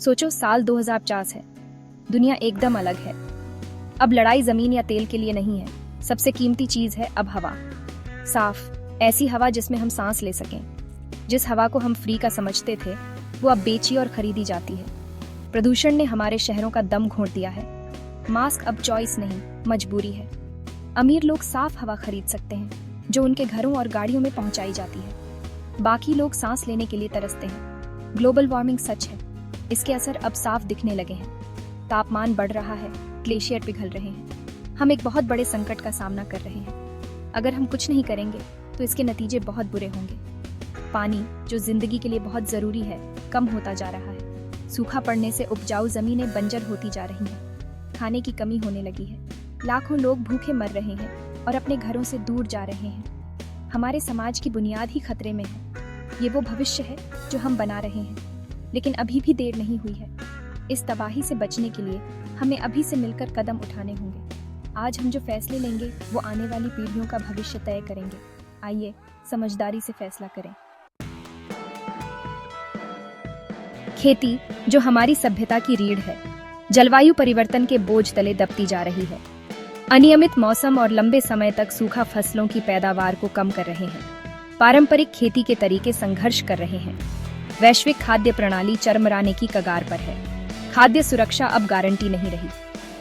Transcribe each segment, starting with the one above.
सोचो, साल 2050 है। दुनिया एकदम अलग है। अब लड़ाई जमीन या तेल के लिए नहीं है। सबसे कीमती चीज है अब हवा। साफ, ऐसी हवा जिसमें हम सांस ले सकें। जिस हवा को हम फ्री का समझते थे, वो अब बेची और खरीदी जाती है। प्रदूषण ने हमारे शहरों का दम घोंट दिया है। मास्क अब चॉइस नहीं, मजबूरी है। अमीर लोग साफ हवा खरीद सकते हैं, जो उनके घरों और गाड़ियों में पहुंचाई जाती है। बाकी लोग सांस लेने के लिए तरसते हैं। ग्लोबल वार्मिंग सच है, इसके असर अब साफ दिखने लगे हैं। तापमान बढ़ रहा है, ग्लेशियर पिघल रहे हैं। हम एक बहुत बड़े संकट का सामना कर रहे हैं। अगर हम कुछ नहीं करेंगे तो इसके नतीजे बहुत बुरे होंगे। पानी, जो जिंदगी के लिए बहुत जरूरी है, कम होता जा रहा है। सूखा पड़ने से उपजाऊ जमीनें बंजर होती जा रही हैं। खाने की कमी होने लगी है। लाखों लोग भूखे मर रहे हैं और अपने घरों से दूर जा रहे हैं। हमारे समाज की बुनियाद ही खतरे में है। ये वो भविष्य है जो हम बना रहे हैं, लेकिन अभी भी देर नहीं हुई है। इस तबाही से बचने के लिए हमें अभी से मिलकर कदम उठाने होंगे। आज हम जो फैसले लेंगे वो आने वाली पीढ़ियों का भविष्य तय करेंगे। आइए समझदारी से फैसला करें। खेती, जो हमारी सभ्यता की रीढ़ है, जलवायु परिवर्तन के बोझ तले दबती जा रही है। अनियमित मौसम और लंबे समय तक सूखा फसलों की पैदावार को कम कर रहे हैं। पारंपरिक खेती के तरीके संघर्ष कर रहे हैं। वैश्विक खाद्य प्रणाली चरमराने की कगार पर है। खाद्य सुरक्षा अब गारंटी नहीं रही।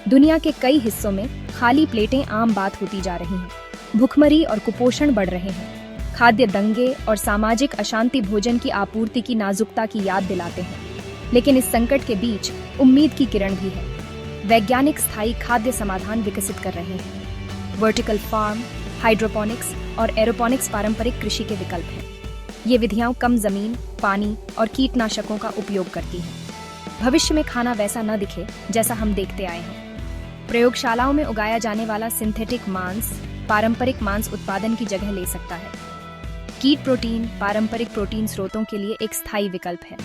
दुनिया के कई हिस्सों में खाली प्लेटें आम बात होती जा रही हैं। भुखमरी और कुपोषण बढ़ रहे हैं। खाद्य दंगे और सामाजिक अशांति भोजन की आपूर्ति की नाजुकता की याद दिलाते हैं। लेकिन इस संकट के बीच उम्मीद की किरण भी है। वैज्ञानिक स्थायी खाद्य समाधान विकसित कर रहे हैं। वर्टिकल फार्म, हाइड्रोपोनिक्स और एरोपोनिक्स पारंपरिक कृषि के विकल्प हैं। ये विधियां कम जमीन, पानी और कीटनाशकों का उपयोग करती हैं। भविष्य में खाना वैसा न दिखे जैसा हम देखते आए हैं। प्रयोगशालाओं में उगाया जाने वाला सिंथेटिक मांस पारंपरिक मांस उत्पादन की जगह ले सकता है। कीट प्रोटीन पारंपरिक प्रोटीन स्रोतों के लिए एक स्थायी विकल्प है।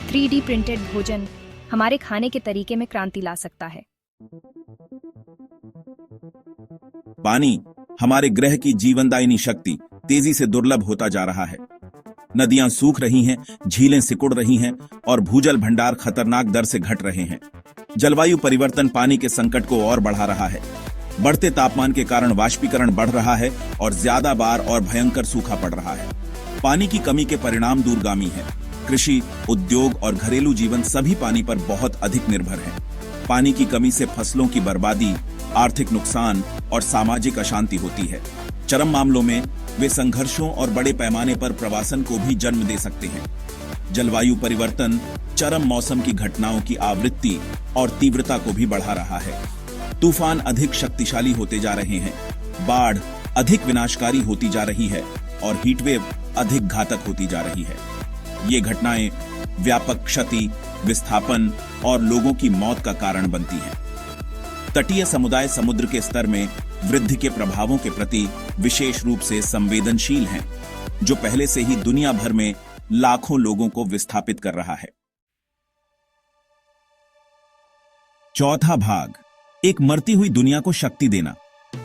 3D प्रिंटेड भोजन हमारे खाने के तरीके में क्रांति ला सकता है। पानी, हमारे ग्रह की जीवनदायिनी शक्ति, तेजी से दुर्लभ होता जा रहा है। नदियां सूख रही हैं, झीलें सिकुड़ रही हैं और भूजल भंडार खतरनाक दर से घट रहे हैं। जलवायु परिवर्तन पानी के संकट को और बढ़ा रहा है। बढ़ते तापमान के कारण वाष्पीकरण बढ़ रहा है और ज्यादा बार और भयंकर सूखा पड़ रहा है। पानी की कमी के परिणाम दूरगामी हैं। कृषि, उद्योग और घरेलू जीवन सभी पानी पर बहुत अधिक निर्भर हैं। पानी की कमी से फसलों की बर्बादी, आर्थिक नुकसान और सामाजिक अशांति होती है। चरम मामलों में वे संघर्षों और बड़े पैमाने पर प्रवासन को भी जन्म दे सकते हैं। जलवायु परिवर्तन चरम मौसम की घटनाओं की आवृत्ति और तीव्रता को भी बढ़ा रहा है। तूफान अधिक शक्तिशाली होते जा रहे हैं, बाढ़ अधिक विनाशकारी होती जा रही है और हीटवेव अधिक घातक होती जा रही है। ये घटनाएं व्यापक क्षति, विस्थापन और लोगों की मौत का कारण बनती हैं। तटीय समुदाय समुद्र के स्तर में वृद्धि के प्रभावों के प्रति विशेष रूप से संवेदनशील हैं, जो पहले से ही दुनिया भर में लाखों लोगों को विस्थापित कर रहा है। चौथा भाग, एक मरती हुई दुनिया को शक्ति देना।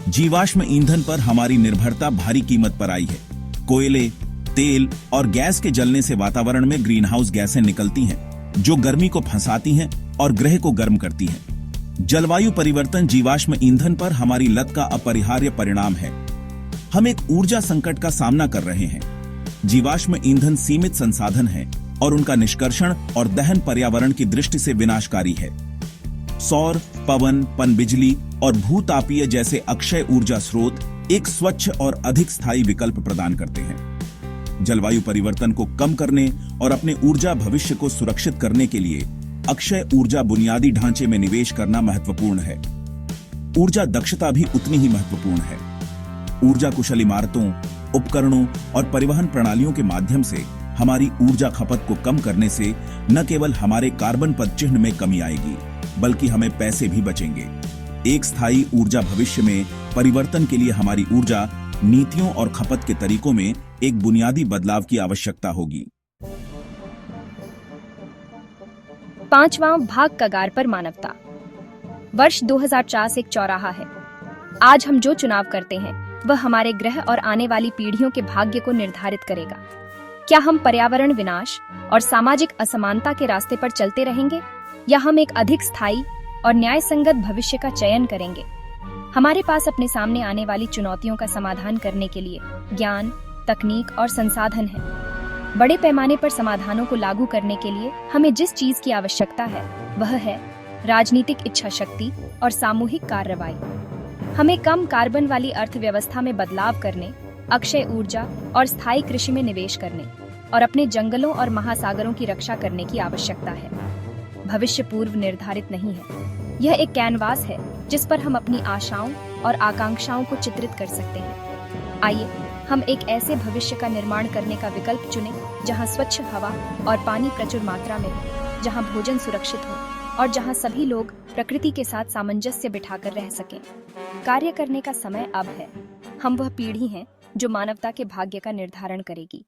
जीवाश्म ईंधन पर हमारी निर्भरता भारी कीमत पर आई है। कोयले, तेल और गैस के जलने से वातावरण में ग्रीन हाउस गैसें निकलती हैं, जो गर्मी को फंसाती हैं और ग्रह को गर्म करती हैं। जलवायु परिवर्तन जीवाश्म ईंधन पर हमारी लत का अपरिहार्य परिणाम है। हम एक ऊर्जा संकट का सामना कर रहे हैं। जीवाश्म ईंधन सीमित संसाधन है और उनका निष्कर्षण और दहन पर्यावरण की दृष्टि से विनाशकारी है। सौर, पवन, पनबिजली और भूतापीय जैसे अक्षय ऊर्जा स्रोत एक स्वच्छ और अधिक स्थायी विकल्प प्रदान करते हैं। जलवायु परिवर्तन को कम करने और अपने ऊर्जा भविष्य को सुरक्षित करने के लिए अक्षय ऊर्जा बुनियादी ढांचे में निवेश करना महत्वपूर्ण है। ऊर्जा दक्षता भी उतनी ही महत्वपूर्ण है। ऊर्जा कुशल इमारतों, उपकरणों और परिवहन प्रणालियों के माध्यम से हमारी ऊर्जा खपत को कम करने से न केवल हमारे कार्बन पदचिह्न में कमी आएगी, बल्कि हमें पैसे भी बचेंगे। एक स्थायी ऊर्जा भविष्य में परिवर्तन के लिए हमारी ऊर्जा नीतियों और खपत के तरीकों में एक बुनियादी बदलाव की आवश्यकता होगी। पांचवां भाग, कगार पर मानवता। वर्ष 2050 एक चौराहा है। आज हम जो चुनाव करते हैं वह हमारे ग्रह और आने वाली पीढ़ियों के भाग्य को निर्धारित करेगा। क्या हम पर्यावरण विनाश और सामाजिक असमानता के रास्ते पर चलते रहेंगे, या हम एक अधिक स्थायी और न्यायसंगत भविष्य का चयन करेंगे? हमारे पास अपने सामने आने वाली चुनौतियों का समाधान करने के लिए ज्ञान, तकनीक और संसाधन है। बड़े पैमाने पर समाधानों को लागू करने के लिए हमें जिस चीज की आवश्यकता है वह है राजनीतिक इच्छा शक्ति और सामूहिक कार्रवाई। हमें कम कार्बन वाली अर्थव्यवस्था में बदलाव करने, अक्षय ऊर्जा और स्थायी कृषि में निवेश करने और अपने जंगलों और महासागरों की रक्षा करने की आवश्यकता है। भविष्य पूर्व निर्धारित नहीं है, यह एक कैनवास है जिस पर हम अपनी आशाओं और आकांक्षाओं को चित्रित कर सकते हैं। आइए हम एक ऐसे भविष्य का निर्माण करने का विकल्प चुनें जहां स्वच्छ हवा और पानी प्रचुर मात्रा में हो, जहां भोजन सुरक्षित हो और जहां सभी लोग प्रकृति के साथ सामंजस्य बिठाकर रह सकें। कार्य करने का समय अब है। हम वह पीढ़ी हैं जो मानवता के भाग्य का निर्धारण करेगी।